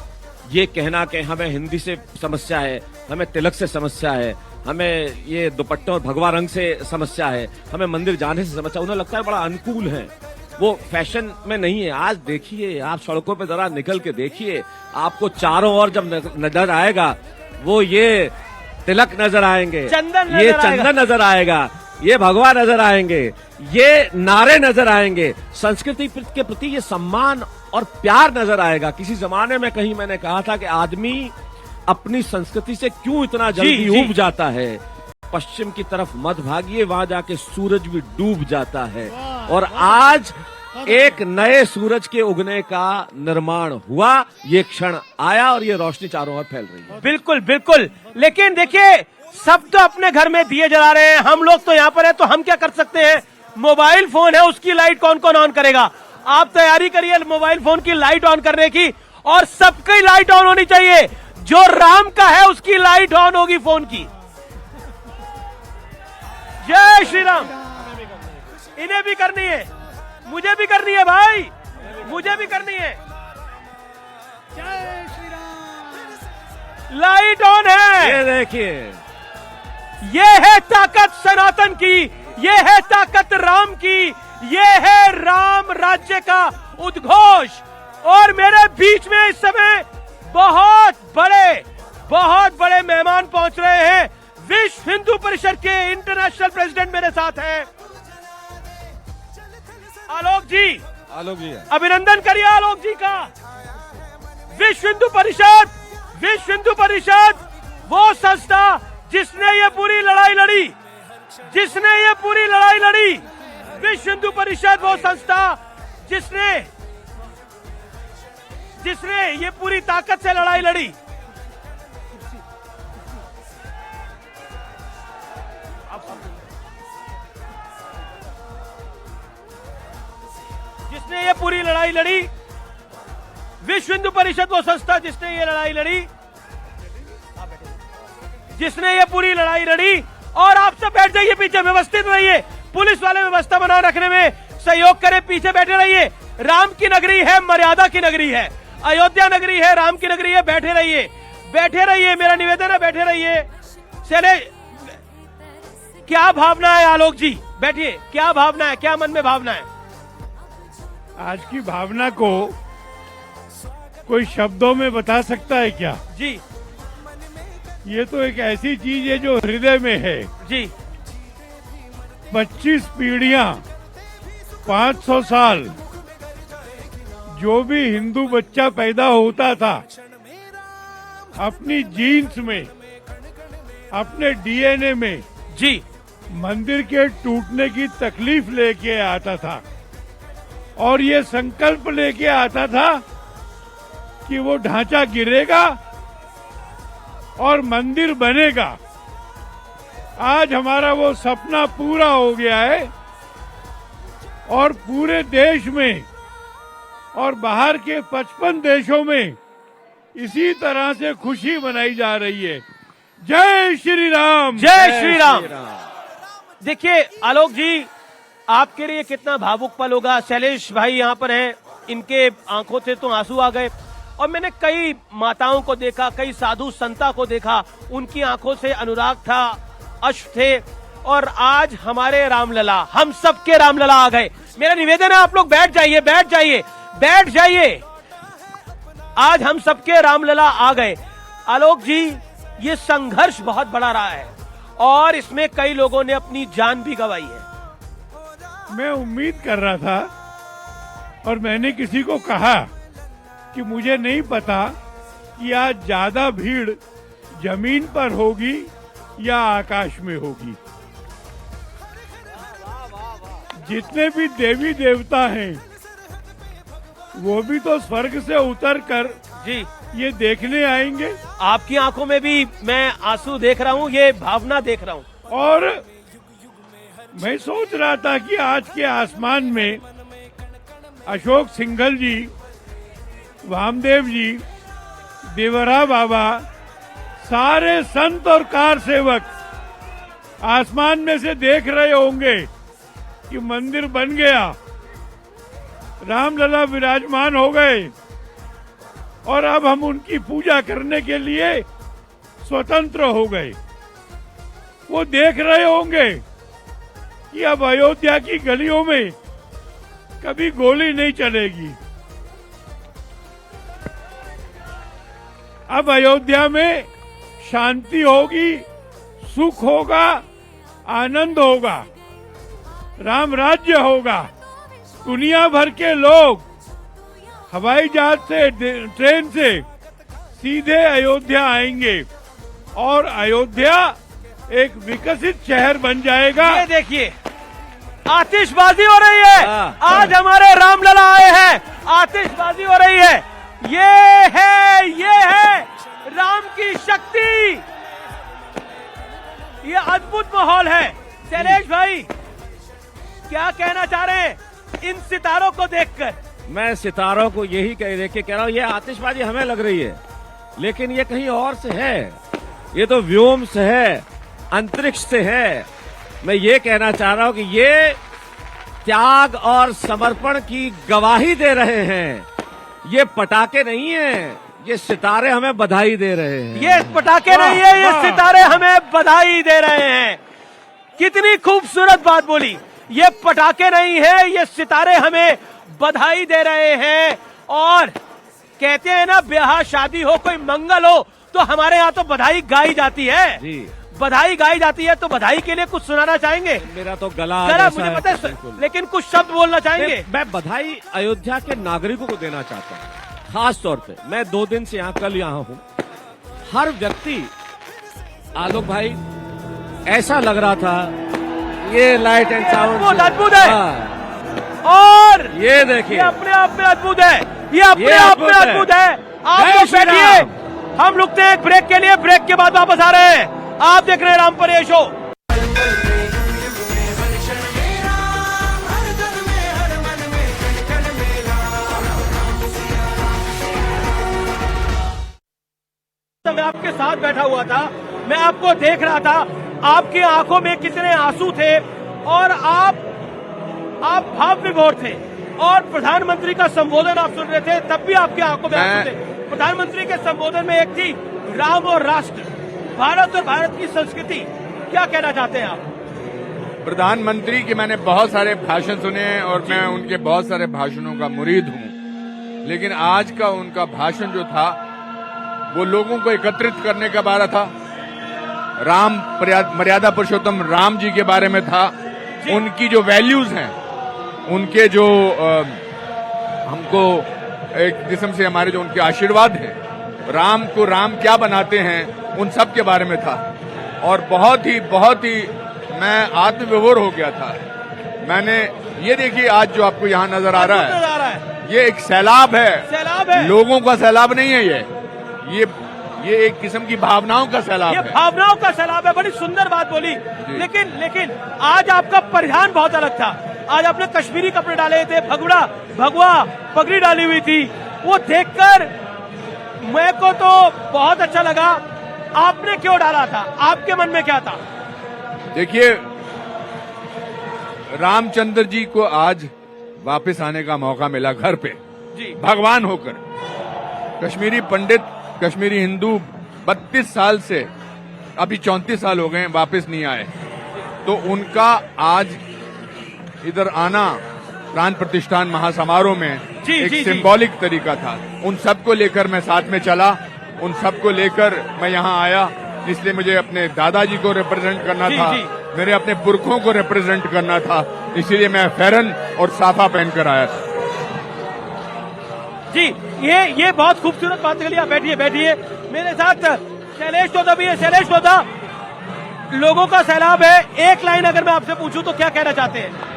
ये कहना कि हमें हिंदी से समस्या है, हमें तिलक से समस्या है, हमें ये दुपट्टों और भगवा रंग से समस्या है, हमें मंदिर जाने से समस्या, उन्हें लगता है बड़ा अनुकूल है, वो फैशन में नहीं है। आज देखिए, आप सड़कों पे जरा निकल के देखिए, आपको चारों ओर जब नजर आएगा वो ये तिलक नजर आएंगे, चंदन ये नजर आएगा, चंदन नजर आएगा, ये भगवा नजर आएंगे, ये नारे नजर आएंगे, संस्कृति के प्रति ये सम्मान और प्यार नजर आएगा। किसी जमाने में कहीं मैंने कहा था कि आदमी अपनी संस्कृति से क्यों इतना जल्दी ऊब जाता है, पश्चिम की तरफ मत भागिए, वहां जाके सूरज भी डूब जाता है। और आज एक नए सूरज के उगने का निर्माण हुआ, ये क्षण आया और ये रोशनी चारों ओर फैल रही है। बिल्कुल बिल्कुल। लेकिन देखिए, सब तो अपने घर में दिए जला रहे हैं, हम लोग तो यहाँ पर है, तो हम क्या कर सकते हैं? मोबाइल फोन है, उसकी लाइट कौन कौन ऑन करेगा? आप तैयारी करिए मोबाइल फोन की लाइट ऑन करने की, और सबकी लाइट ऑन होनी चाहिए। जो राम का है उसकी लाइट ऑन होगी फोन की। जय श्री राम। इन्हें भी करनी है, मुझे भी करनी है भाई, मुझे भी करनी है। जय श्री राम। लाइट ऑन है। ये देखिए, ये है ताकत सनातन की, ये है ताकत राम की, ये है राम राज्य का उद्घोष। और मेरे बीच में इस समय बहुत बड़े मेहमान पहुंच रहे हैं। विश्व हिंदू परिषद के इंटरनेशनल प्रेसिडेंट मेरे साथ हैं, आलोक जी। आलोक जी, अभिनंदन करिए आलोक जी का। विश्व हिंदू परिषद वो संस्था जिसने ये पूरी लड़ाई लड़ी, विश्व हिंदू परिषद वो संस्था जिसने ये पूरी ताकत से लड़ाई लड़ी। जिसने ये पूरी लड़ाई लड़ी, विश्व हिंदू परिषद वो संस्था जिसने ये लड़ाई लड़ी, जिसने ये पूरी लड़ाई लड़ी। और आप सब बैठ जाइए पीछे, व्यवस्थित रहिए, पुलिस वाले व्यवस्था बनाए रखने में सहयोग करें, पीछे बैठे रहिए। राम की नगरी है, मर्यादा की नगरी है, अयोध्या नगरी है, राम की नगरी है। बैठे रहिए, मेरा निवेदन है, बैठे रहिए। चले, क्या भावना है आलोक जी? बैठिए, क्या भावना है, क्या मन में भावना है? आज की भावना को कोई शब्दों में बता सकता है क्या? जी ये तो एक ऐसी चीज है जो हृदय में है जी। 25 पीढ़ियां, 500 साल, जो भी हिंदू बच्चा पैदा होता था अपनी जीन्स में, अपने डीएनए में जी मंदिर के टूटने की तकलीफ लेके आता था और ये संकल्प लेके आता था कि वो ढांचा गिरेगा और मंदिर बनेगा। आज हमारा वो सपना पूरा हो गया है और पूरे देश में और बाहर के 55 देशों में इसी तरह से खुशी मनाई जा रही है। जय श्री राम, जय श्री राम। देखिए आलोक जी, आपके लिए कितना भावुक पल होगा। शैलेश भाई यहाँ पर हैं, इनके आंखों से तो आंसू आ गए। और मैंने कई माताओं को देखा, कई साधु संता को देखा, उनकी आंखों से अनुराग था, अश्रु थे। और आज हमारे रामलला, हम सबके रामलला आ गए। मेरा निवेदन है, आप लोग बैठ जाइए, बैठ जाइए, बैठ जाइए। आज हम सबके रामलला आ गए। आलोक जी, ये संघर्ष बहुत बड़ा रहा है और इसमें कई लोगों ने अपनी जान भी गंवाई है। मैं उम्मीद कर रहा था और मैंने किसी को कहा कि मुझे नहीं पता कि आज ज्यादा भीड़ जमीन पर होगी या आकाश में होगी। जितने भी देवी देवता हैं वो भी तो स्वर्ग से उतर कर जी ये देखने आएंगे। आपकी आंखों में भी मैं आंसू देख रहा हूँ, ये भावना देख रहा हूँ। और मैं सोच रहा था कि आज के आसमान में अशोक सिंघल जी, वामदेव जी, देवरा बाबा, सारे संत और कार सेवक आसमान में से देख रहे होंगे कि मंदिर बन गया, रामलला विराजमान हो गए और अब हम उनकी पूजा करने के लिए स्वतंत्र हो गए। वो देख रहे होंगे कि अब अयोध्या की गलियों में कभी गोली नहीं चलेगी। अब अयोध्या में शांति होगी, सुख होगा, आनंद होगा, राम राज्य होगा। दुनिया भर के लोग हवाई जहाज से, ट्रेन से सीधे अयोध्या आएंगे और अयोध्या एक विकसित शहर बन जाएगा। ये देखिए, आतिशबाजी हो रही है। आज हमारे रामलला आए हैं, आतिशबाजी हो रही है। ये है राम की शक्ति। ये अद्भुत माहौल है। शैलेश भाई, क्या कहना चाह रहे हैं इन सितारों को देखकर? मैं सितारों को यही कह रहा हूँ, ये आतिशबाजी हमें लग रही है, लेकिन ये कहीं और से है। ये तो व्योम से है, अंतरिक्ष से है। मैं ये कहना चाह रहा हूं कि ये त्याग और समर्पण की गवाही दे रहे हैं। ये पटाखे नहीं है, ये सितारे हमें बधाई दे रहे हैं। ये पटाखे नहीं है, ये सितारे हमें बधाई दे रहे हैं। कितनी खूबसूरत बात बोली। ये पटाखे नहीं है, ये सितारे हमें बधाई दे रहे हैं। और कहते हैं ना, ब्याह शादी हो, कोई मंगल हो, तो हमारे यहाँ तो बधाई गाई जाती है जी, बधाई गाई जाती है। तो बधाई के लिए कुछ सुनाना चाहेंगे? मेरा तो गला जरा जैसा मुझे पता है, बिल्कुल। लेकिन कुछ शब्द बोलना चाहेंगे? मैं बधाई अयोध्या के नागरिकों को देना चाहता हूँ। खास तौर पे मैं 2 दिन से कल यहाँ हूँ। हर व्यक्ति, आलोक भाई, ऐसा लग रहा था ये लाइट एंड साउंड अद्भुत है। और ये देखिए, ये अपने आप में अद्भुत है। ये अपने आप में अद्भुत है। आप जय लोग श्री बैठिए, राम। हम रुकते हैं एक ब्रेक के लिए। ब्रेक के बाद वापस आ रहे हैं। आप देख रहे हैं राम पर शो। मैं आपके साथ बैठा हुआ था, मैं आपको देख रहा था, आपकी आंखों में कितने आंसू थे और आप भाव विभोर थे। और प्रधानमंत्री का संबोधन आप सुन रहे थे, तब भी आपकी आंखों में आंसू थे। प्रधानमंत्री के संबोधन में एक थी राम और राष्ट्र, भारत और भारत की संस्कृति। क्या कहना चाहते हैं आप? प्रधानमंत्री के मैंने बहुत सारे भाषण सुने हैं और मैं उनके बहुत सारे भाषणों का मुरीद हूं, लेकिन आज का उनका भाषण जो था वो लोगों को एकत्रित करने का बारे था। राम मर्यादा पुरुषोत्तम राम जी के बारे में था। उनकी जो वैल्यूज हैं, उनके जो हमको एक किस्म से हमारे जो उनके आशीर्वाद हैं, राम को राम क्या बनाते हैं, उन सब के बारे में था। और बहुत ही मैं आत्मविभोर हो गया था। मैंने ये देखिए, आज जो आपको यहाँ नजर आ रहा है, ये एक सैलाब है, लोगों का सैलाब नहीं है। ये एक किस्म की भावनाओं का सैलाब है। ये भावनाओं का सैलाब है। बड़ी सुंदर बात बोली। लेकिन आज आपका परिधान बहुत अलग था। आज आपने कश्मीरी कपड़े डाले थे, भगवा पगड़ी डाली हुई थी। वो देखकर मेरे को तो बहुत अच्छा लगा। आपने क्यों डाला था? आपके मन में क्या था? देखिए, रामचंद्र जी को आज वापस आने का मौका मिला घर पे जी, भगवान होकर। कश्मीरी पंडित, कश्मीरी हिंदू 32 साल से, अभी 34 साल हो गए, वापस नहीं आए। तो उनका आज इधर आना प्राण प्रतिष्ठान महासमारोह में एक सिंबॉलिक तरीका था। उन सबको लेकर मैं साथ में चला, उन सबको लेकर मैं यहाँ आया, इसलिए मुझे अपने दादाजी को रिप्रेजेंट करना था, मेरे अपने पुरखों को रिप्रेजेंट करना था, इसीलिए मैं फेरन और साफा पहनकर आया था। जी, ये बहुत खूबसूरत बात के लिए आप बैठिए। मेरे साथ शैलेश टोदा भी है। शैलेश टोदा, लोगों का सैलाब है। एक लाइन अगर मैं आपसे पूछूं तो क्या कहना चाहते हैं?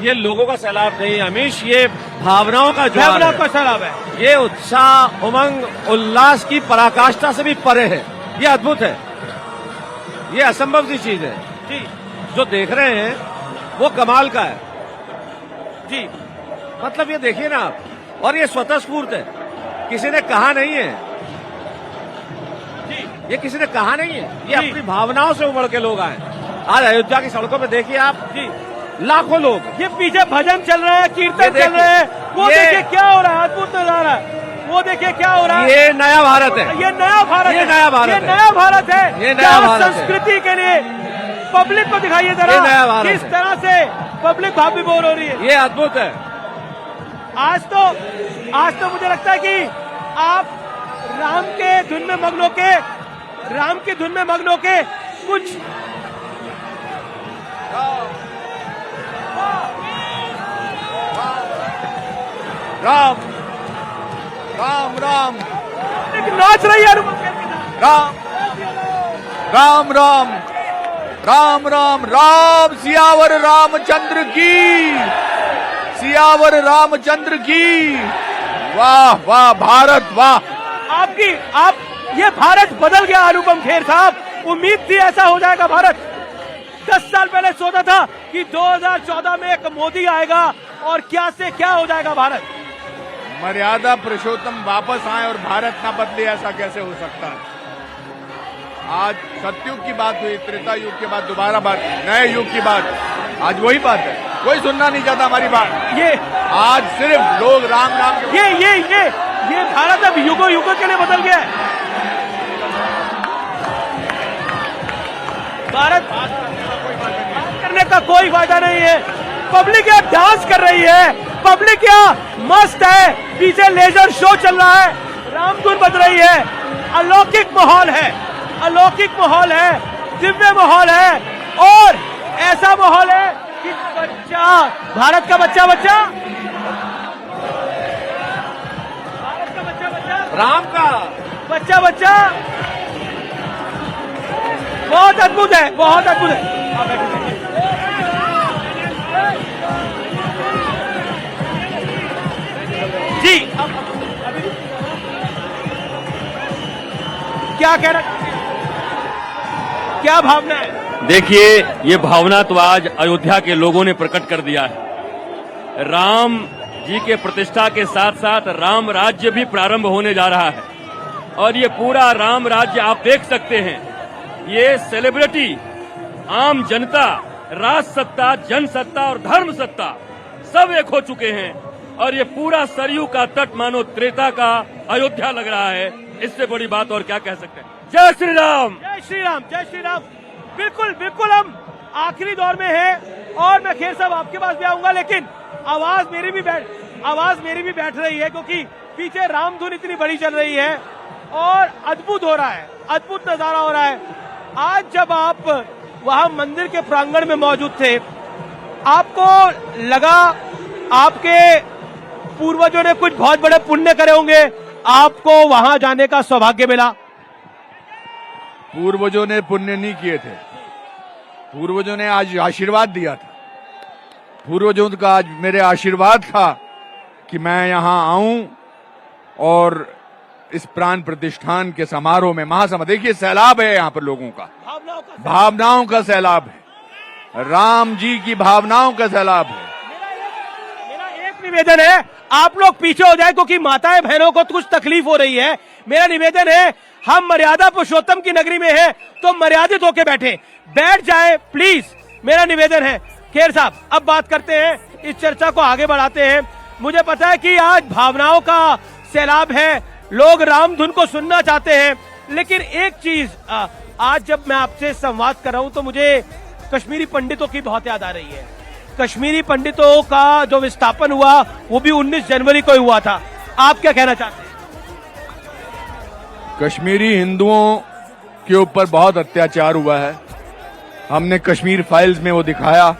ये लोगों का सैलाब नहीं अमीश, ये भावनाओं का भावनाओं का सैलाब है। ये उत्साह, उमंग, उल्लास की पराकाष्ठा से भी परे है। ये अद्भुत है, ये असंभव सी चीज है। जी, जो देख रहे हैं वो कमाल का है। जी मतलब ये देखिए ना आप, और ये स्वतः स्फूर्त है, किसी ने कहा नहीं है, ये किसी ने कहा नहीं है, ये जी। अपनी भावनाओं से उमड़ के लोग आए। आज अयोध्या की सड़कों पे देखिए आप, जी लाखों लोग। ये पीछे भजन चल रहे हैं, कीर्तन ये चल रहे हैं, वो ये- देखिए क्या हो रहा है, अद्भुत नजारा है। वो देखिए क्या हो रहा है, ये नया भारत है, ये नया भारत ये है, नया भारत ये है। नया भारत है। ये नया क्या भारत है। संस्कृति के लिए पब्लिक को दिखाइए जरा, ये नया भारत किस है। तरह से पब्लिक भाव विभोर हो रही है। ये अद्भुत है। आज तो मुझे लगता है कि आप राम के धुन में मग्न होके, राम की धुन में मग्न होके कुछ राम राम राम एक नाच रही है अनुपम खेर के साथ। राम राम राम राम राम राम सियावर रामचंद्र की, सियावर रामचंद्र की। वाह वाह भारत वाह। आप ये भारत बदल गया अनुपम खेर साहब। उम्मीद थी ऐसा हो जाएगा भारत। 10 साल पहले सोचा था कि 2014 में एक मोदी आएगा और क्या से क्या हो जाएगा भारत। मर्यादा पुरुषोत्तम वापस आए और भारत ना बदले, ऐसा कैसे हो सकता है। आज सतयुग की बात हुई, त्रेता युग के बाद दोबारा बात, नए युग की बात, आज वही बात है। कोई सुनना नहीं चाहता हमारी बात। ये आज सिर्फ लोग राम राम के ये भारत अब युगों युगों के लिए बदल गया है। भारत बात करने का कोई फायदा नहीं है। पब्लिक यहाँ डांस कर रही है, पब्लिक यहाँ मस्त है, पीछे लेजर शो चल रहा है, रामधुन बज रही है। अलौकिक माहौल है, अलौकिक माहौल है, दिव्य माहौल है। और ऐसा माहौल है कि बच्चा, भारत का बच्चा बच्चा, भारत का बच्चा बच्चा, राम का बच्चा बच्चा, बहुत अद्भुत है, बहुत अद्भुत है। जी क्या कह रहा, क्या भावना है? देखिए, ये भावना तो आज अयोध्या के लोगों ने प्रकट कर दिया है। राम जी के प्रतिष्ठा के साथ साथ राम राज्य भी प्रारंभ होने जा रहा है और ये पूरा राम राज्य आप देख सकते हैं। ये सेलिब्रिटी, आम जनता, राज सत्ता, जन सत्ता और धर्म सत्ता सब एक हो चुके हैं और ये पूरा सरयू का तट मानो त्रेता का अयोध्या लग रहा है। इससे बड़ी बात और क्या कह सकते हैं। जय श्री राम, जय श्री राम, जय श्री राम। बिल्कुल बिल्कुल, हम आखिरी दौर में हैं और मैं खेर साहब आपके पास भी आऊंगा, लेकिन आवाज मेरी भी बैठ रही है क्योंकि पीछे रामधुन इतनी बड़ी चल रही है और अद्भुत हो रहा है, अद्भुत नजारा हो रहा है। आज जब आप वहां मंदिर के प्रांगण में मौजूद थे, आपको लगा आपके पूर्वजों ने कुछ बहुत बड़े पुण्य करे होंगे, आपको वहां जाने का सौभाग्य मिला? पूर्वजों ने पुण्य नहीं किए थे, पूर्वजों ने आज आशीर्वाद दिया था। पूर्वजों का आज मेरे आशीर्वाद था कि मैं यहां आऊं और इस प्राण प्रतिष्ठान के समारोह में, महासमारोह, देखिए सैलाब है यहां पर लोगों का, भावनाओं का सैलाब है, राम जी की भावनाओं का सैलाब है। मेरा एक निवेदन है, आप लोग पीछे हो जाए क्योंकि माताएं बहनों को कुछ तकलीफ हो रही है। मेरा निवेदन है, हम मर्यादा पुरुषोत्तम की नगरी में हैं तो मर्यादित होकर बैठ जाए प्लीज, मेरा निवेदन है। खेर साहब, अब बात करते हैं, इस चर्चा को आगे बढ़ाते हैं। मुझे पता है कि आज भावनाओं का सैलाब है, लोग रामधुन को सुनना चाहते हैं, लेकिन एक चीज, आज जब मैं आपसे संवाद कर रहा हूं तो मुझे कश्मीरी पंडितों की बहुत याद आ रही है। कश्मीरी पंडितों का जो विस्थापन हुआ वो भी 19 जनवरी को हुआ था। आप क्या कहना चाहते हैं? कश्मीरी हिंदुओं के ऊपर बहुत अत्याचार हुआ है, हमने कश्मीर फाइल्स में वो दिखाया,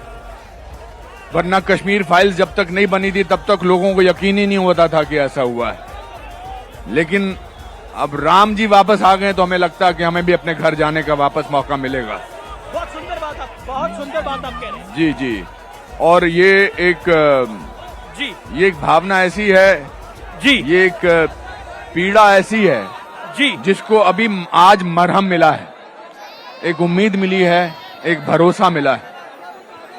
वरना कश्मीर फाइल्स जब तक नहीं बनी थी तब तक लोगों को यकीन ही नहीं होता था कि ऐसा हुआ है। लेकिन अब राम जी वापस आ गए तो हमें लगता है कि हमें भी अपने घर जाने का वापस मौका मिलेगा। बहुत सुंदर बात आप कह रहे हैं। जी जी, और ये एक भावना ऐसी है जी, ये एक पीड़ा ऐसी है जी, जिसको अभी आज मरहम मिला है, एक उम्मीद मिली है, एक भरोसा मिला है।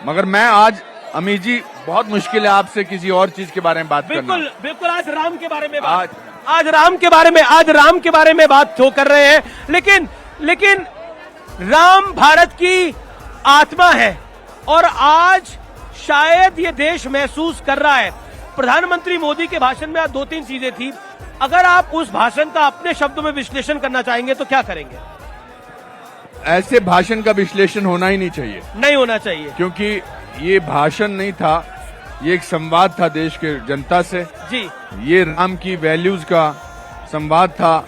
मगर मैं आज अमित जी बहुत मुश्किल है आपसे किसी और चीज के बारे में बात करना। बिल्कुल बिल्कुल, आज राम के बारे में आज राम के बारे में बात तो कर रहे हैं, लेकिन राम भारत की आत्मा है और आज शायद ये देश महसूस कर रहा है। प्रधानमंत्री मोदी के भाषण में आज 2-3 चीजें थी, अगर आप उस भाषण का अपने शब्दों में विश्लेषण करना चाहेंगे तो क्या करेंगे? ऐसे भाषण का विश्लेषण होना ही नहीं चाहिए, नहीं होना चाहिए, क्योंकि ये भाषण नहीं था, ये एक संवाद था देश के जनता से जी। ये राम की वैल्यूज का संवाद था।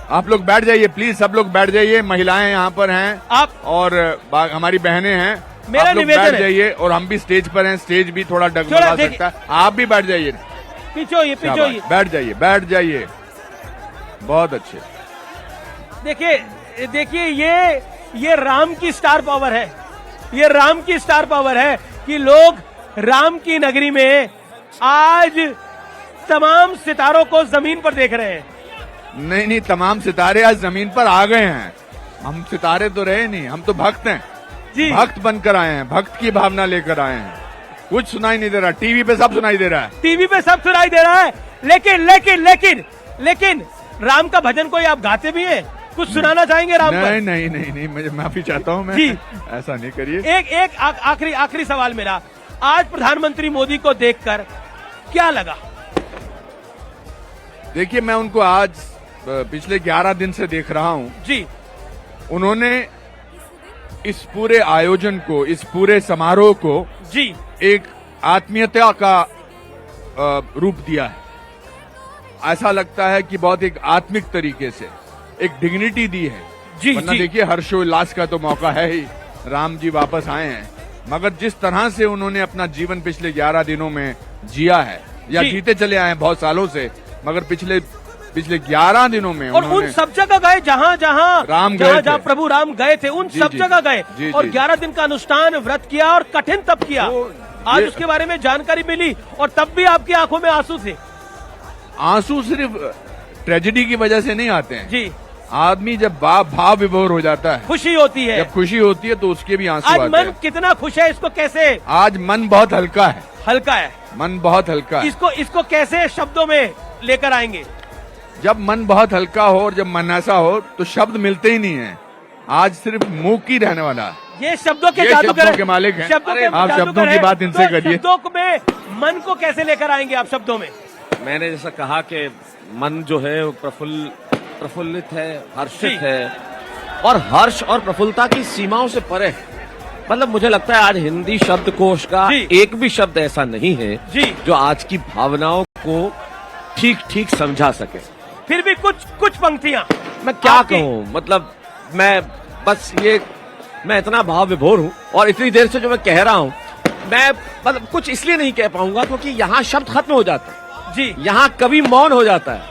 आप लोग बैठ जाइए प्लीज, सब लोग बैठ जाइए, महिलाएं यहाँ पर हैं आप और हमारी बहनें हैं, मेरा आप लोग निवेदन बैठ है। जाइए और हम भी स्टेज पर हैं, स्टेज भी थोड़ा डगमगा सकता है, आप भी बैठ जाइए, पीछे होइए, बैठ जाइए, बहुत अच्छे। देखिए ये राम की स्टार पावर है, ये राम की स्टार पावर है कि लोग राम की नगरी में आज तमाम सितारों को जमीन पर देख रहे हैं। नहीं, तमाम सितारे आज जमीन पर आ गए हैं। हम सितारे तो रहे नहीं, हम तो भक्त हैं जी, भक्त बनकर आए हैं, भक्त की भावना लेकर आए हैं। कुछ सुनाई नहीं दे रहा, टीवी पे सब सुनाई दे रहा है, लेकिन राम का भजन कोई आप गाते भी हैं? कुछ सुनाना चाहेंगे राम पर? नहीं, मुझे माफी चाहता हूँ मैं, ऐसा नहीं करिए। एक आखिरी सवाल मेरा, आज प्रधानमंत्री मोदी को देखकर क्या लगा? देखिए, मैं उनको आज पिछले 11 दिन से देख रहा हूँ जी। उन्होंने इस पूरे आयोजन को, इस पूरे समारोह को जी एक आत्मीयता का रूप दिया है। ऐसा लगता है कि बहुत एक आत्मिक तरीके से एक डिग्निटी दी है जी। वरना देखिए हर्षोल्लास का तो मौका है ही, राम जी वापस आए हैं, मगर जिस तरह से उन्होंने अपना जीवन पिछले 11 दिनों में जिया है या जीते चले आए हैं बहुत सालों से, मगर पिछले 11 दिनों में और उन सब जगह गए जहां प्रभु राम गए थे, उन सब जगह गए और 11 दिन का अनुष्ठान व्रत किया और कठिन तप किया। आज उसके बारे में जानकारी मिली और तब भी आपकी आंखों में आंसू थे। आंसू सिर्फ ट्रेजेडी की वजह से नहीं आते हैं जी, आदमी जब भाव विभोर हो जाता है, खुशी होती है, जब खुशी होती है तो उसके भी आंसू आते हैं। आज मन कितना खुश है, इसको कैसे? आज मन बहुत हल्का है, मन बहुत हल्का है। इसको कैसे शब्दों में लेकर आएंगे? जब मन बहुत हल्का हो और जब मन ऐसा हो तो शब्द मिलते ही नहीं है। आज सिर्फ मुंह की रहने वाला है, ये शब्दों के जादूगर के मालिक हैं। आप शब्दों की बात इनसे करिए। शब्दों में मन को कैसे लेकर आएंगे आप शब्दों में? मैंने जैसा कहा कि मन जो है वो प्रफुल्लित है, हर्षित है, और हर्ष और प्रफुल्लता की सीमाओं से परे है। मतलब मुझे लगता है आज हिंदी शब्दकोश का एक भी शब्द ऐसा नहीं है जो आज की भावनाओं को ठीक समझा सके। फिर भी कुछ पंक्तियां मैं क्या कहूँ, मतलब मैं इतना भाव विभोर हूँ और इतनी देर से जो मैं कह रहा हूँ, मैं मतलब कुछ इसलिए नहीं कह पाऊंगा क्योंकि यहाँ शब्द खत्म हो जाता है जी, यहाँ कवि मौन हो जाता है,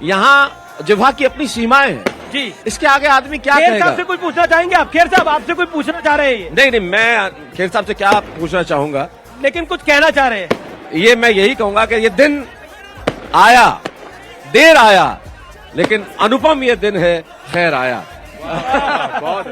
यहाँ जिह्वा की अपनी सीमाएं हैं जी। इसके आगे आदमी क्या कहेगा? खेर साहब से कुछ पूछना चाहेंगे आप? खेर साहब आपसे कुछ पूछना चाह रहे हैं? नहीं, मैं खेर साहब से क्या पूछना चाहूंगा, लेकिन कुछ कहना चाह रहे हैं। ये मैं यही कहूंगा कि ये दिन आया, देर आया, लेकिन अनुपम ये दिन है, खैर आया। बहुत